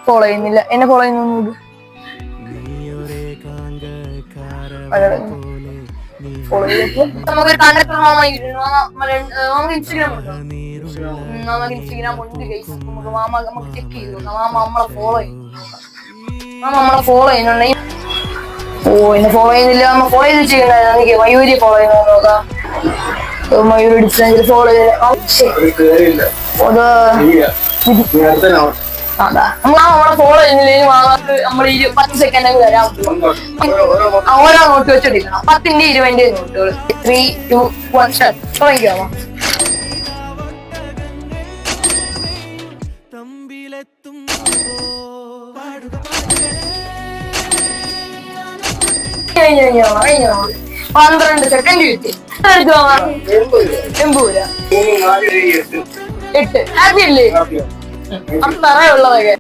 Follow ചെയ്യുന്നില്ല. എന്നെ follow ചെയ്യുന്നു. നമുക്ക് കണ്ടക്ടർ നമുക്ക് ഇൻസ്റ്റഗ്രാം ഉണ്ടോ? നമുക്ക് ഇൻസ്റ്റഗ്രാം ഉണ്ട് ഗൈസ്. നമുക്ക് ചെക്ക് ചെയ്തു. നമ്മളെ ഫോളോ ചെയ്യുന്നു. നമ്മളെ ഫോളോ ചെയ്യുന്നുണ്ടെങ്കിൽ എന്നെ ഫോളോ ചെയ്യുന്നില്ല. നമ്മ ഫോളോ ചെയ്ത് ചെയ്യണ്ടായിരുന്നു. എനിക്ക് മയൂരി ഫോളോ ചെയ്യുന്ന നോക്കാം. മയൂരി ഡിസ്റ്റൻസിൽ ഫോളോ ചെയ്ത് അതാ നമ്മളെ ഫോളോ ചെയ്യുന്നില്ലെങ്കിൽ മാമാക്ക് നമ്മൾ 10 സെക്കൻഡ് വരാൻ ഓരോ നോട്ട് വെച്ചെടുക്കണം. 10ന്റെ 20ന്റെ നോട്ടുകൾ. 3, 2, 1 സ്റ്റാർട്ട്. തുടങ്ങിക്കാമോ? കഴിഞ്ഞോ 12 സെക്കൻഡ് കിട്ടി. 80 8 ഹാപ്പി അല്ലേ? അത്രയുള്ളതൊക്കെ